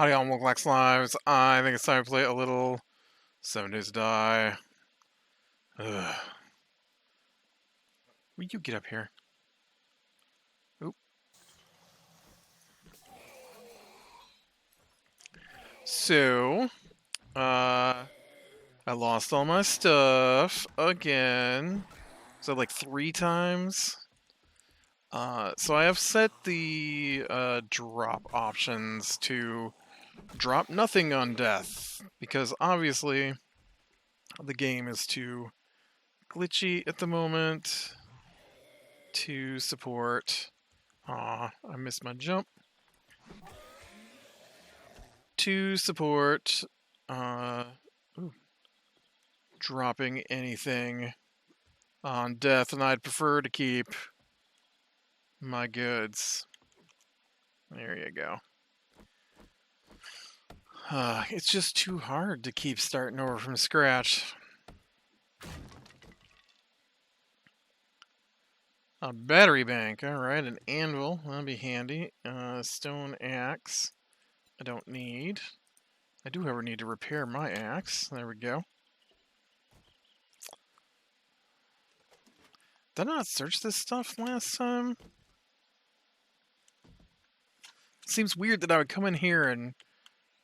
Howdy all, welcome back to Lives. I think it's time to play a little 7 Days to Die. Ugh. Will you get up here? Oop. So, I lost all my stuff again. So like 3 times. So I have set the drop options to drop nothing on death, because obviously the game is too glitchy at the moment to support. Aw, I missed my jump. To support uh, ooh, dropping anything on death, and I'd prefer to keep my goods. There you go. It's just too hard to keep starting over from scratch. A battery bank, alright, an anvil, that'll be handy. Stone axe, I don't need. I do, however, need to repair my axe. There we go. Did I not search this stuff last time? It seems weird that I would come in here and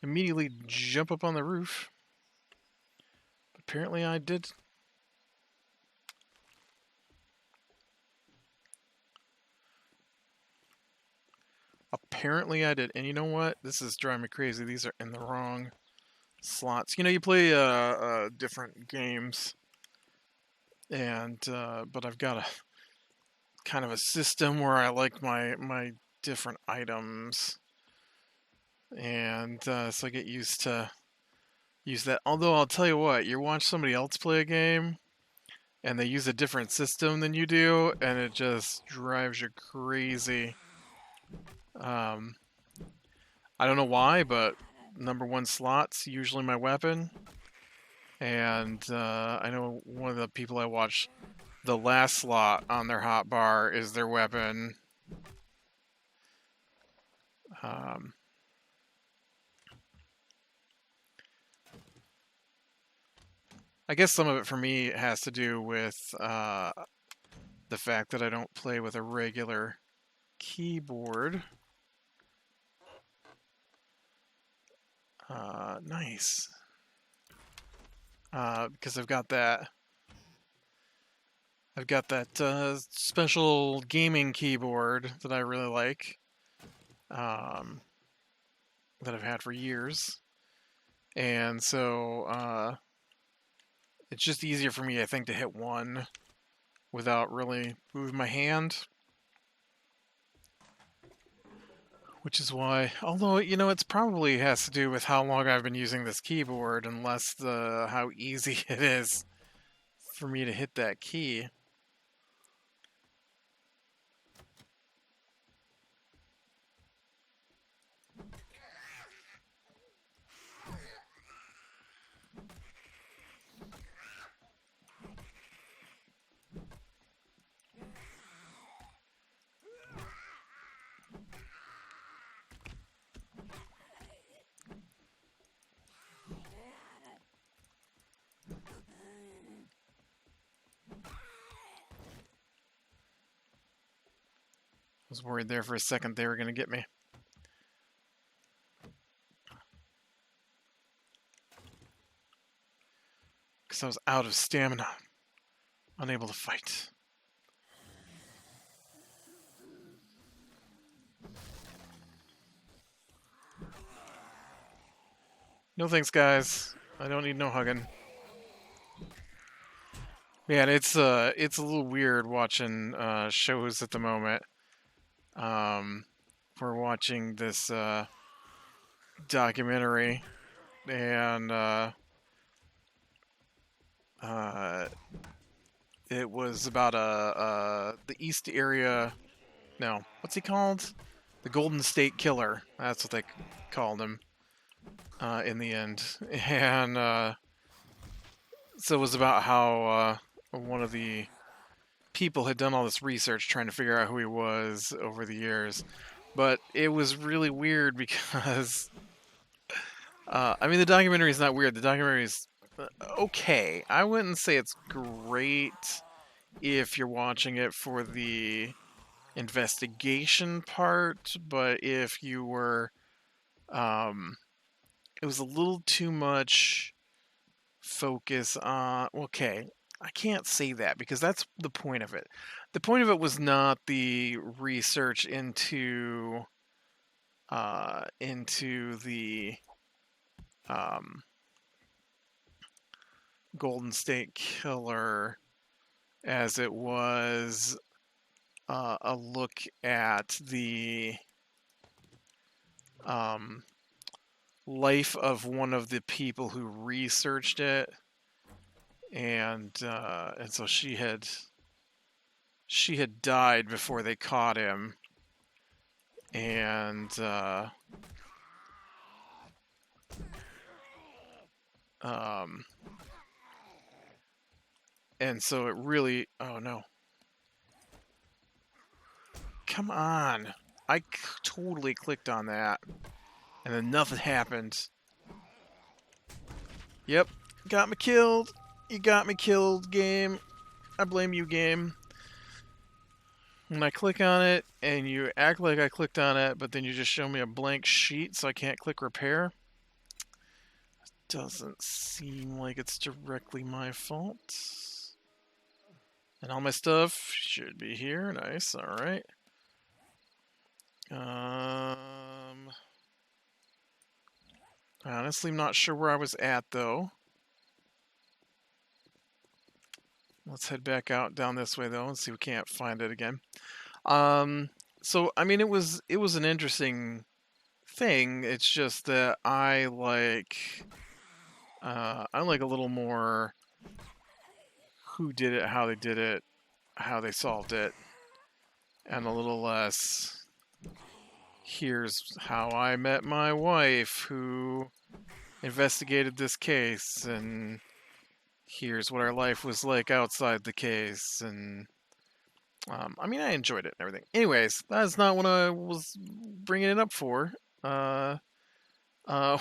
immediately jump up on the roof. Apparently I did. Apparently I did. And you know what? This is driving me crazy. These are in the wrong slots. You know, you play different games, and but I've got a kind of a system where I like my different items, and so I get used to use that. Although I'll tell you what, you watch somebody else play a game, and they use a different system than you do, and it just drives you crazy. Um, I don't know why, but number 1 slot's usually my weapon. And I know one of the people I watch, the last slot on their hotbar is their weapon. I guess some of it for me has to do with the fact that I don't play with a regular keyboard. Nice. Because I've got that special gaming keyboard that I really like, that I've had for years, and so it's just easier for me, I think, to hit one without really moving my hand. Which is why, although, you know, it's probably has to do with how long I've been using this keyboard and less how easy it is for me to hit that key. I was worried there for a second they were going to get me. Because I was out of stamina. Unable to fight. No thanks, guys. I don't need no hugging. Man, it's a little weird watching shows at the moment. We're watching this documentary, and it was about the East area. No, what's he called? The Golden State Killer. That's what they called him in the end. And so it was about how one of the people had done all this research trying to figure out who he was over the years. But it was really weird because I mean, the documentary is not weird. The documentary is okay. I wouldn't say it's great if you're watching it for the investigation part, but if you were, um, it was a little too much focus on. Okay, I can't say that because that's the point of it. The point of it was not the research into the um, Golden State Killer as it was a look at the um, life of one of the people who researched it, and so she had died before they caught him, and um, and so it really, oh no, come on, totally clicked on that, and then nothing happened. Yep, got me killed. You got me killed, game. I blame you, game. When I click on it and you act like I clicked on it, but then you just show me a blank sheet so I can't click repair, doesn't seem like it's directly my fault. And all my stuff should be here. Nice. All right. Honestly, I'm not sure where I was at though. Let's head back out down this way though and see if we can't find it again. So I mean, it was an interesting thing. It's just that I like a little more who did it, how they solved it, and a little less here's how I met my wife who investigated this case, and here's what our life was like outside the case, and I mean, I enjoyed it and everything. Anyways, that's not what I was bringing it up for. Uh, uh,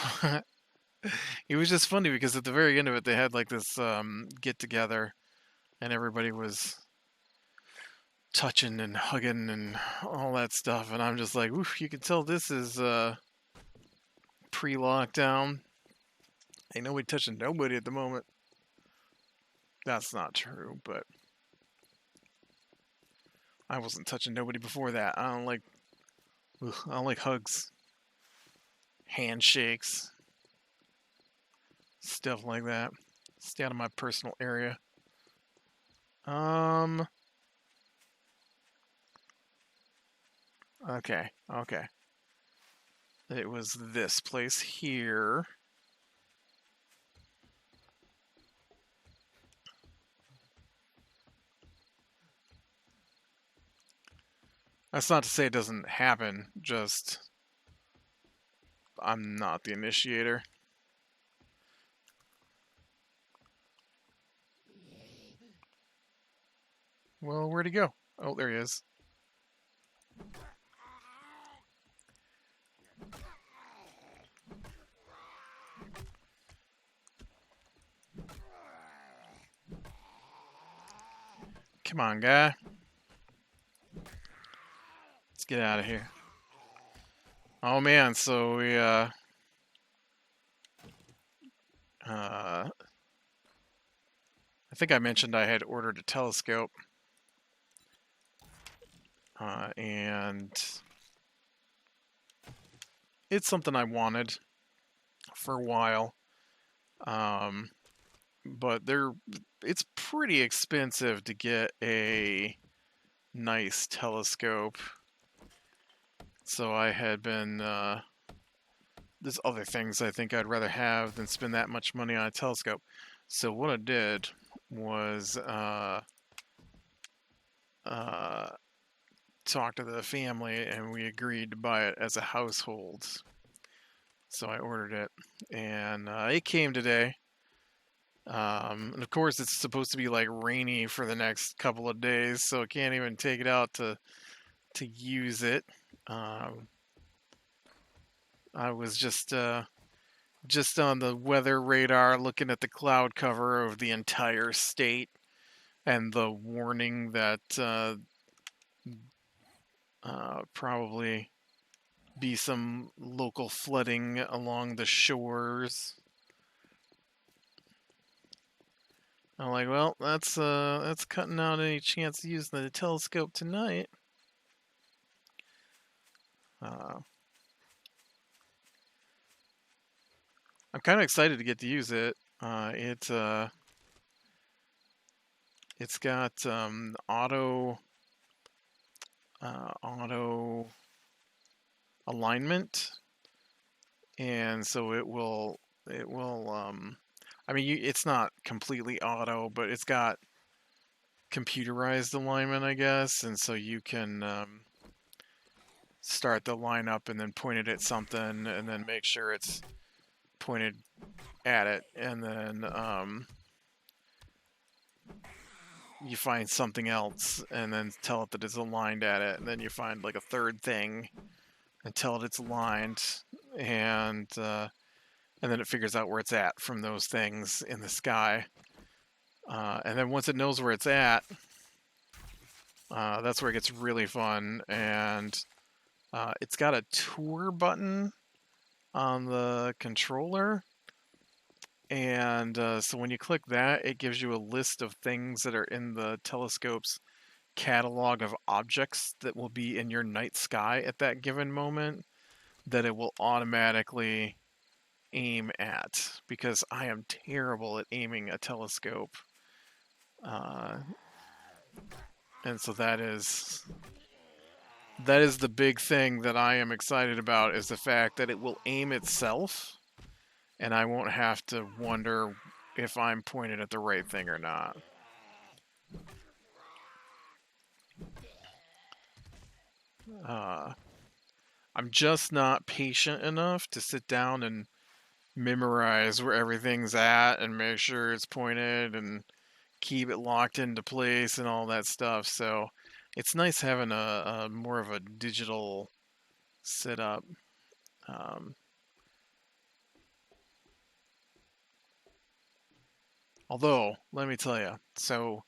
it was just funny because at the very end of it, they had like this get together, and everybody was touching and hugging and all that stuff, and I'm just like, oof, you can tell this is pre-lockdown. Ain't nobody touching nobody at the moment. That's not true, but I wasn't touching nobody before that. I don't like hugs, handshakes, stuff like that. Stay out of my personal area. Okay. It was this place here. That's not to say it doesn't happen, just I'm not the initiator. Well, where'd he go? Oh, there he is. Come on, guy. Let's get out of here. Oh man, so we I think I mentioned I had ordered a telescope. And it's something I wanted for a while. But it's pretty expensive to get a nice telescope. So I had been there's other things I think I'd rather have than spend that much money on a telescope. So what I did was talk to the family, and we agreed to buy it as a household. So I ordered it, and it came today. And of course, it's supposed to be like rainy for the next couple of days, so I can't even take it out to use it. I was just just on the weather radar, looking at the cloud cover of the entire state and the warning that probably be some local flooding along the shores. I'm like, well, that's cutting out any chance of using the telescope tonight. Uh, I'm kind of excited to get to use it. It's got auto alignment, and so it will. I mean, it's not completely auto, but it's got computerized alignment, I guess, and so you can start the lineup and then point it at something, and then make sure it's pointed at it, and then you find something else, and then tell it that it's aligned at it, and then you find like a third thing and tell it it's aligned, and then it figures out where it's at from those things in the sky. And then once it knows where it's at, that's where it gets really fun. And it's got a tour button on the controller. And so when you click that, it gives you a list of things that are in the telescope's catalog of objects that will be in your night sky at that given moment that it will automatically aim at, because I am terrible at aiming a telescope. Uh, and so that is the big thing that I am excited about, is the fact that it will aim itself and I won't have to wonder if I'm pointed at the right thing or not. Uh, I'm just not patient enough to sit down and memorize where everything's at and make sure it's pointed and keep it locked into place and all that stuff. So it's nice having a more of a digital setup. Um, Although, let me tell you, so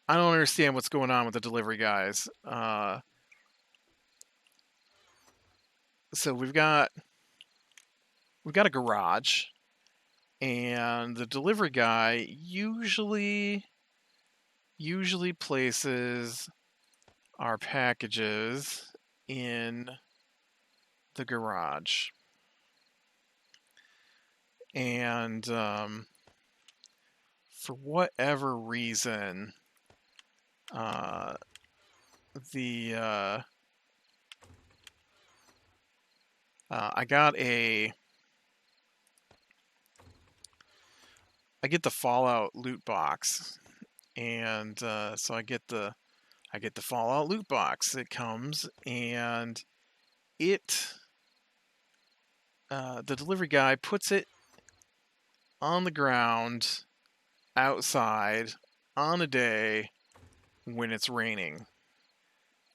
I don't understand what's going on with the delivery guys. So we've got a garage, and the delivery guy usually places our packages in the garage, and for whatever reason, the I get the Fallout loot box, and so I get the Fallout loot box. It comes, and it the delivery guy puts it on the ground outside on a day when it's raining.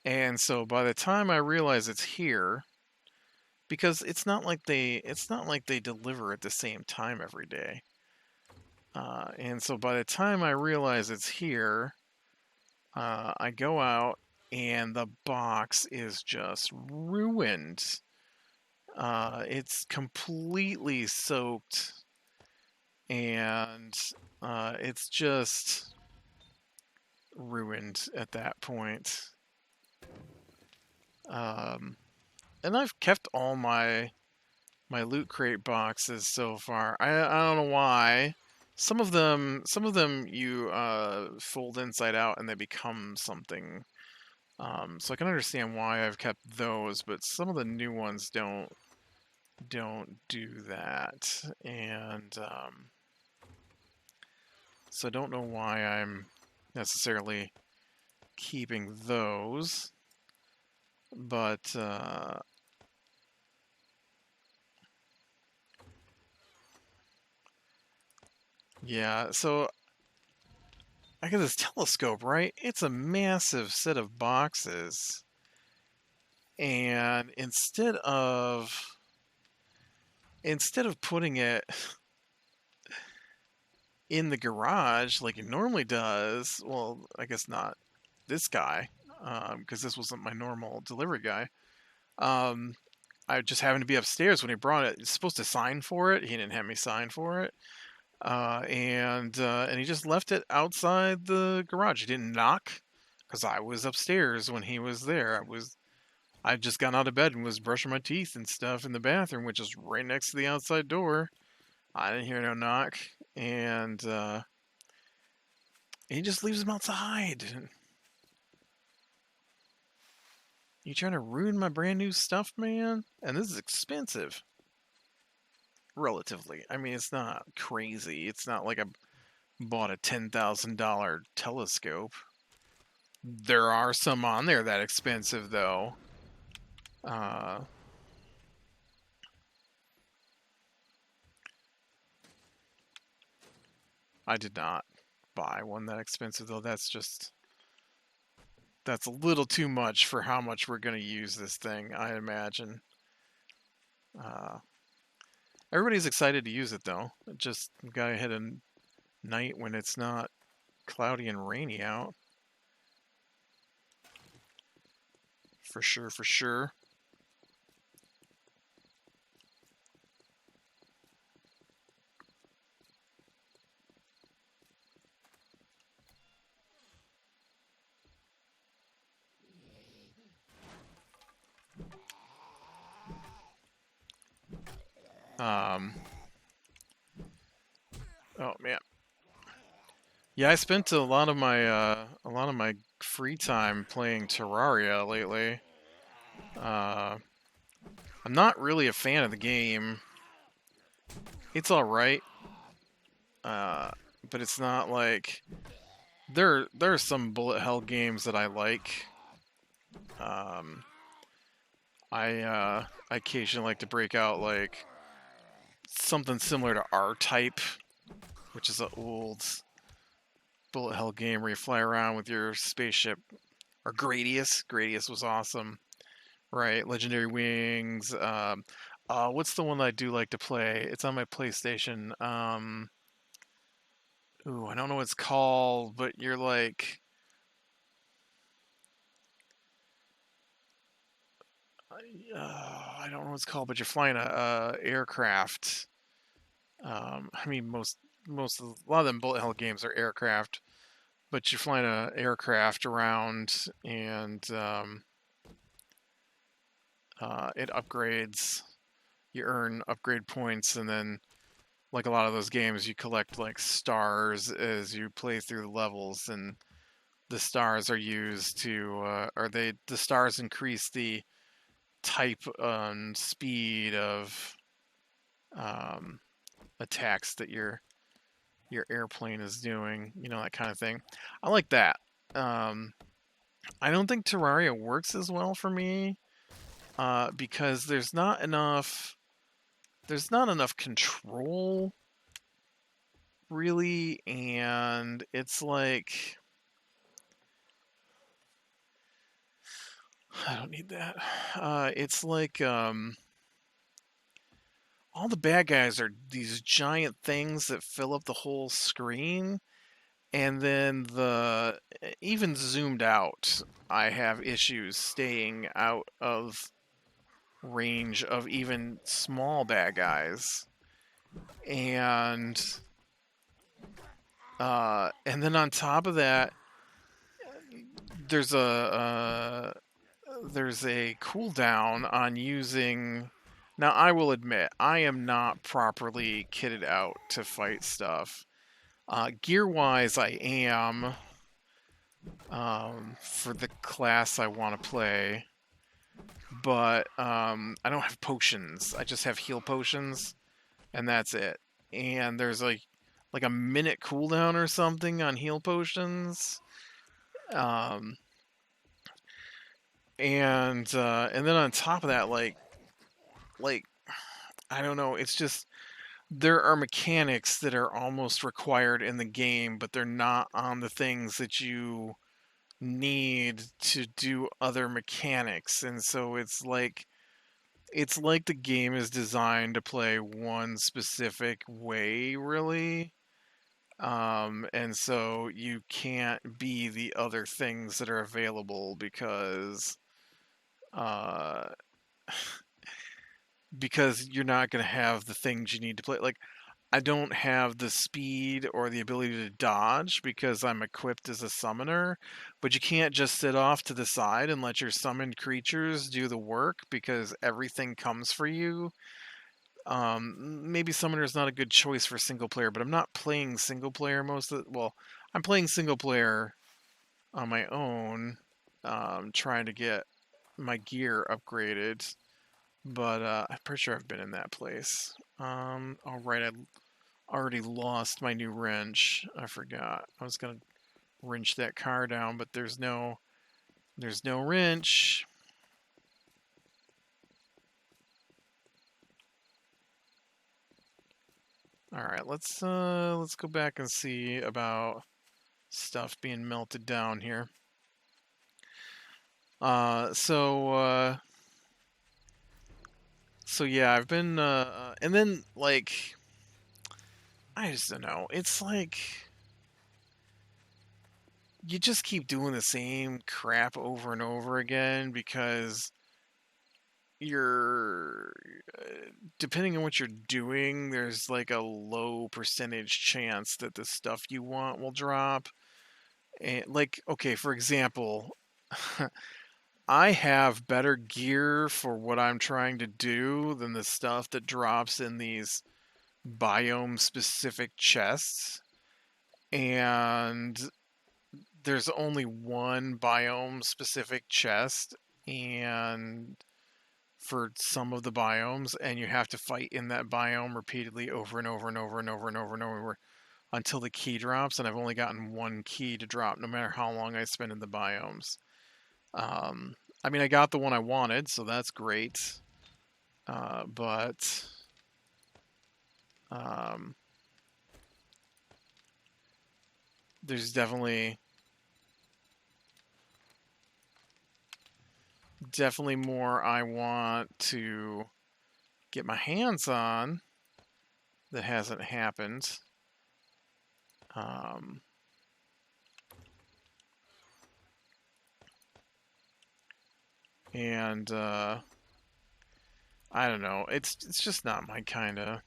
And so by the time I realize it's here, because it's not like they deliver at the same time every day. And so by the time I realize it's here, I go out and the box is just ruined. It's completely soaked, and it's just ruined at that point. Um, and I've kept all my loot crate boxes so far. I don't know why. Some of them you fold inside out and they become something. So I can understand why I've kept those, but some of the new ones don't do that, and so I don't know why I'm necessarily keeping those, but yeah. So I got this telescope, right? It's a massive set of boxes, and instead of instead of putting it in the garage like it normally does, well, I guess not this guy, because this wasn't my normal delivery guy. Um, I just happened to be upstairs when he brought it. He's supposed to sign for it. He didn't have me sign for it, and he just left it outside the garage. He didn't knock because I was upstairs when he was there. I just got out of bed and was brushing my teeth and stuff in the bathroom, which is right next to the outside door. I didn't hear no knock, and he just leaves them outside. You trying to ruin my brand new stuff, man? And this is expensive. Relatively. I mean, it's not crazy. It's not like I bought a $10,000 telescope. There are some on there that expensive, though. Uh, I did not buy one that expensive, though. That's a little too much for how much we're going to use this thing, I imagine. Uh, Everybody's excited to use it, though. Just gotta hit a night when it's not cloudy and rainy out. For sure, for sure. Um, oh man, yeah, I spent a lot of my free time playing Terraria lately. Uh, I'm not really a fan of the game. It's all right, uh, but it's not like there are some bullet hell games that I like. Um, I occasionally like to break out like something similar to R-Type, which is an old bullet hell game where you fly around with your spaceship. Or Gradius. Gradius was awesome. Right, Legendary Wings. What's the one that I do like to play? It's on my PlayStation. I don't know what it's called, but you're like, I don't know what it's called, but you're flying a aircraft. I mean, a lot of them bullet hell games are aircraft, but you're flying a aircraft around, and it upgrades. You earn upgrade points, and then like a lot of those games, you collect like stars as you play through the levels, and the stars are used to, the stars increase the type and speed of um, attacks that your airplane is doing, that kind of thing. I like that. Um, I don't think Terraria works as well for me because there's not enough control really, and it's like I don't need that. It's like all the bad guys are these giant things that fill up the whole screen, and then even zoomed out, I have issues staying out of range of even small bad guys, and and then on top of that, there's a cooldown on using. Now, I will admit, I am not properly kitted out to fight stuff. Gear wise, I am for the class I want to play, but I don't have potions. I just have heal potions, and that's it. And there's like a minute cooldown or something on heal potions. Um, and then on top of that, like I don't know, it's just there are mechanics that are almost required in the game, but they're not on the things that you need to do other mechanics. And so it's like it's like the game is designed to play one specific way, really. And so you can't be the other things that are available uh, because you're not going to have the things you need to play. Like, I don't have the speed or the ability to dodge because I'm equipped as a summoner, but you can't just sit off to the side and let your summoned creatures do the work because everything comes for you. Maybe summoner is not a good choice for single player, but I'm not playing single player most of the, well, I'm playing single player on my own, trying to get my gear upgraded, but I'm pretty sure I've been in that place. All right, I already lost my new wrench. I forgot. I was gonna wrench that car down, but there's no wrench. All right, let's go back and see about stuff being melted down here. Uh, so uh, so yeah, I've been and then like I just don't know. It's like you just keep doing the same crap over and over again because you're depending on what you're doing, there's like a low percentage chance that the stuff you want will drop. And like, okay, for example, I have better gear for what I'm trying to do than the stuff that drops in these biome specific chests. And there's only one biome specific chest and for some of the biomes, and you have to fight in that biome repeatedly over and over and over and over and over and over until the key drops, and I've only gotten one key to drop no matter how long I spend in the biomes. um, I mean, I got the one I wanted, so that's great. But um, there's definitely more I want to get my hands on that hasn't happened. Um, and I don't know. It's just not my kind of.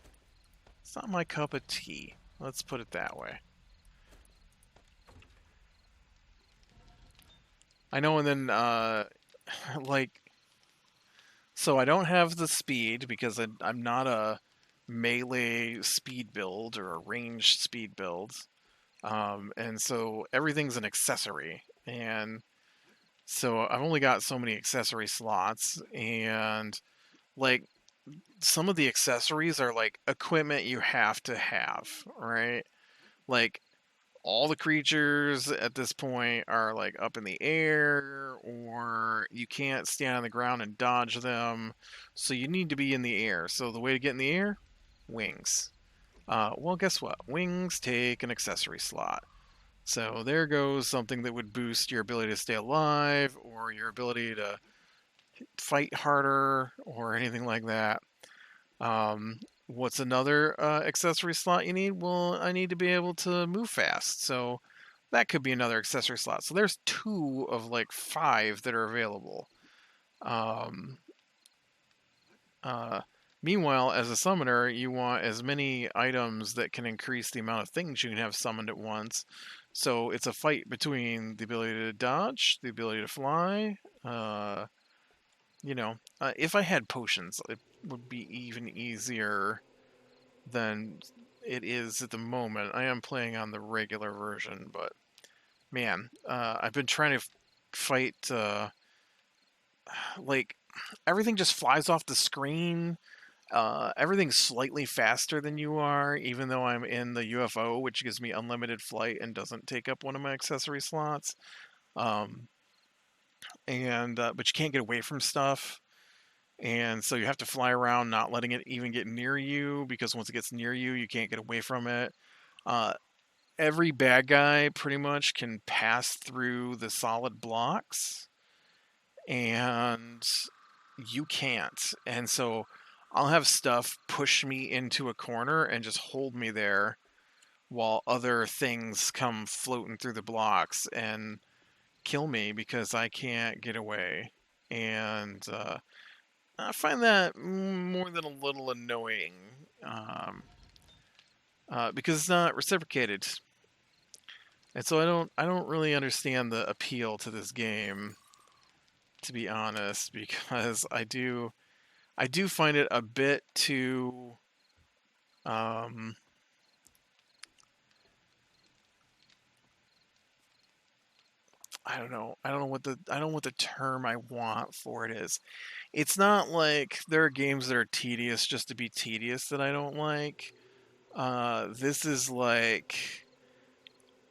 It's not my cup of tea. Let's put it that way. I know, and then like, so I don't have the speed because I'm not a melee speed build or a ranged speed build, and so everything's an accessory, and so I've only got so many accessory slots, and like some of the accessories are like equipment you have to have, right? Like all the creatures at this point are like up in the air, or you can't stand on the ground and dodge them, so you need to be in the air. So the way to get in the air, wings. Well, guess what? Wings take an accessory slot. So there goes something that would boost your ability to stay alive or your ability to fight harder or anything like that. What's another accessory slot you need? Well, I need to be able to move fast. So that could be another accessory slot. So there's two of like five that are available. Um, uh, Meanwhile, as a summoner, you want as many items that can increase the amount of things you can have summoned at once. So it's a fight between the ability to dodge, the ability to fly. If I had potions, it would be even easier than it is at the moment. I am playing on the regular version, but man, I've been trying to fight. Like everything just flies off the screen. Everything's slightly faster than you are, even though I'm in the UFO, which gives me unlimited flight and doesn't take up one of my accessory slots. Um, and But you can't get away from stuff, and so you have to fly around, not letting it even get near you, because once it gets near you, you can't get away from it. Uh, every bad guy pretty much can pass through the solid blocks, and you can't. And so I'll have stuff push me into a corner and just hold me there while other things come floating through the blocks and kill me because I can't get away. And I find that more than a little annoying because it's not reciprocated. And so I don't really understand the appeal to this game, to be honest, because I do find it a bit too um, I don't know what the term I want for it is. It's not like there are games that are tedious just to be tedious that I don't like. This is like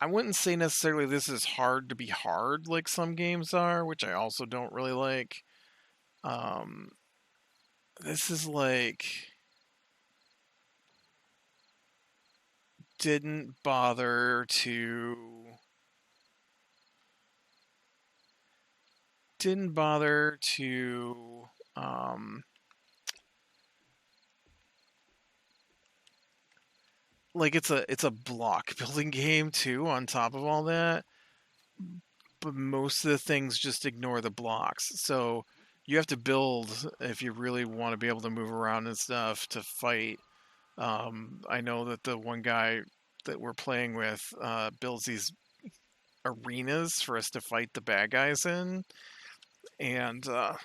I wouldn't say necessarily this is hard to be hard like some games are, which I also don't really like. Um, this is like didn't bother to didn't bother to um, like it's a block building game too on top of all that, but most of the things just ignore the blocks. So you have to build if you really want to be able to move around and stuff to fight. I know that the one guy that we're playing with builds these arenas for us to fight the bad guys in, and well,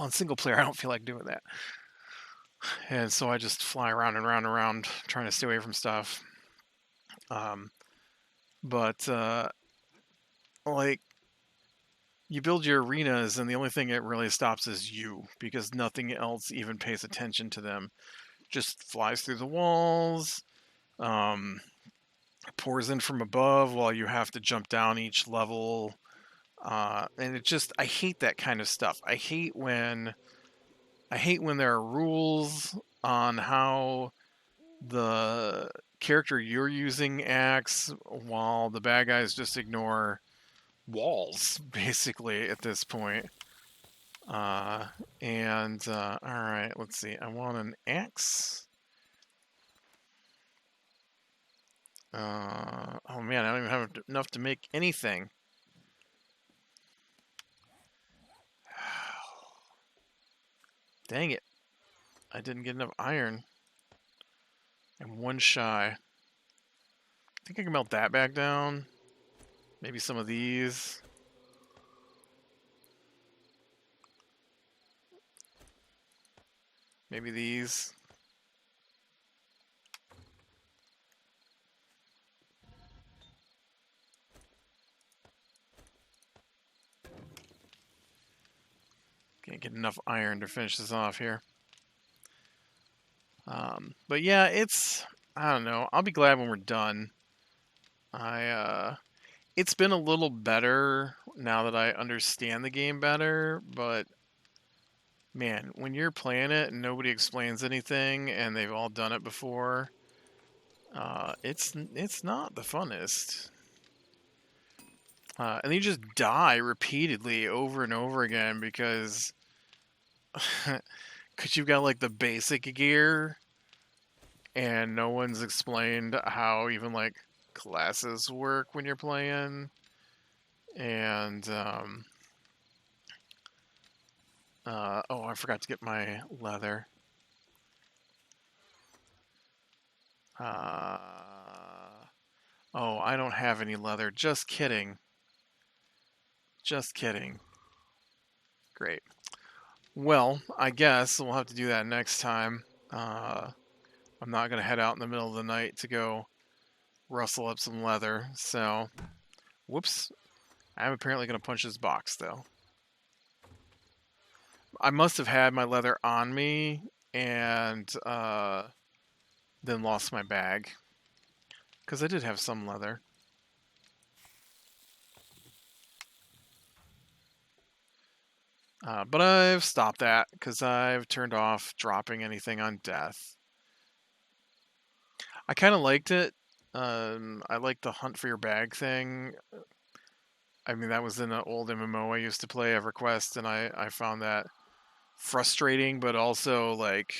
in single player, I don't feel like doing that, and so I just fly around and around and around trying to stay away from stuff. Um, but like you build your arenas, and the only thing it really stops is you because nothing else even pays attention to them. Just flies through the walls, um, pours in from above while you have to jump down each level. And I hate that kind of stuff. I hate when there are rules on how the character you're using acts while the bad guys just ignore walls, basically, at this point. All right, let's see. I want an axe. Oh man, I don't even have enough to make anything. Dang it. I didn't get enough iron. I'm one shy. I think I can melt that back down. Maybe some of these. Maybe these. Can't get enough iron to finish this off here. But yeah, I don't know. I'll be glad when we're done. It's been a little better now that I understand the game better, but man, when you're playing it and nobody explains anything and they've all done it before, it's not the funnest. And you just die repeatedly over and over again because you've got like the basic gear and no one's explained how even like classes work when you're playing. And oh, I forgot to get my leather. Uh, oh, I don't have any leather. Just kidding. Just kidding. Great. Well, I guess we'll have to do that next time. I'm not going to head out in the middle of the night to go rustle up some leather. So, whoops. I'm apparently going to punch this box, though. I must have had my leather on me and then lost my bag. Because I did have some leather. But I've stopped that because I've turned off dropping anything on death. I kind of liked it. I liked the hunt for your bag thing. I mean, that was in an old MMO I used to play, EverQuest, and I found that frustrating, but also like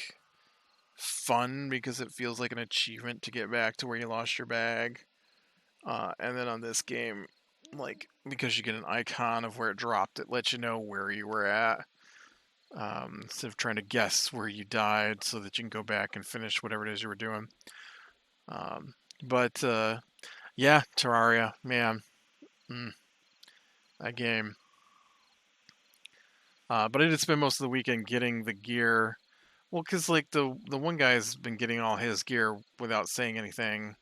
fun because it feels like an achievement to get back to where you lost your bag. And then on this game, like because you get an icon of where it dropped, it lets you know where you were at. Instead of trying to guess where you died so that you can go back and finish whatever it is you were doing. But yeah, Terraria, man, that game. But I did spend most of the weekend getting the gear. Well, because like the one guy's been getting all his gear without saying anything,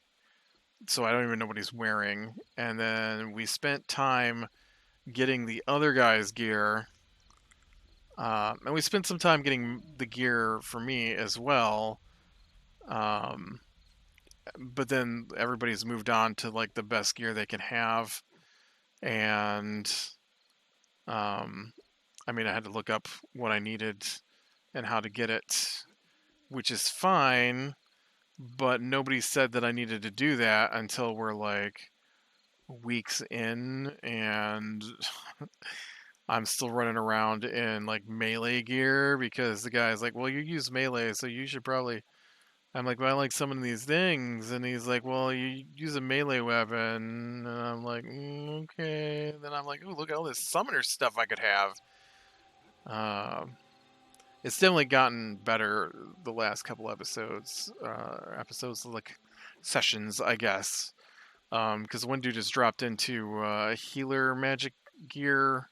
so I don't even know what he's wearing. And then we spent time getting the other guy's gear, and we spent some time getting the gear for me as well. Um, but then everybody's moved on to like the best gear they can have, and I mean, I had to look up what I needed and how to get it, which is fine, but nobody said that I needed to do that until we're like weeks in, and I'm still running around in like melee gear because the guy's like, well, you use melee, so you should probably. I'm like, well, I like some of these things, and he's like, well, you use a melee weapon, and I'm like, okay. Then I'm like, ooh, look at all this summoner stuff I could have. It's definitely gotten better the last couple episodes, like sessions, I guess. Because one dude just dropped into healer magic gear,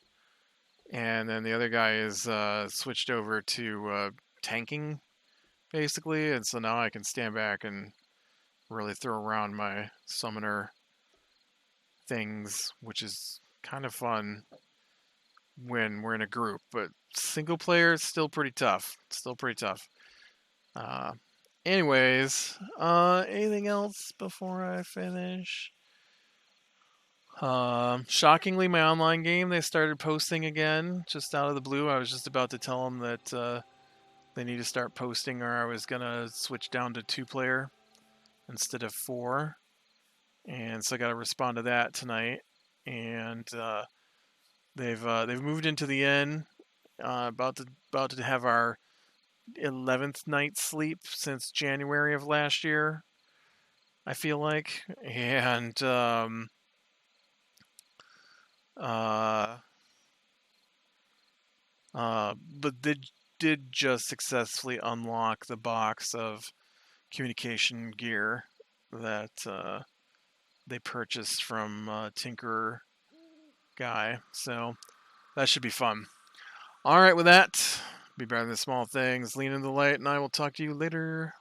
and then the other guy is switched over to tanking, basically. And so now I can stand back and really throw around my summoner things, which is kind of fun when we're in a group. But single player is still pretty tough. Still pretty tough. Uh, anyways, anything else before I finish? Shockingly, my online game, they started posting again, just out of the blue. I was just about to tell them that they need to start posting, or I was gonna switch down to 2-player instead of 4. And so I got to respond to that tonight. And they've moved into the inn. About to have our 11th night sleep since January of last year, I feel like. And uh, but did just successfully unlock the box of communication gear that they purchased from Tinker Guy. So that should be fun. All right, with that, be better than small things. Lean into the light, and I will talk to you later.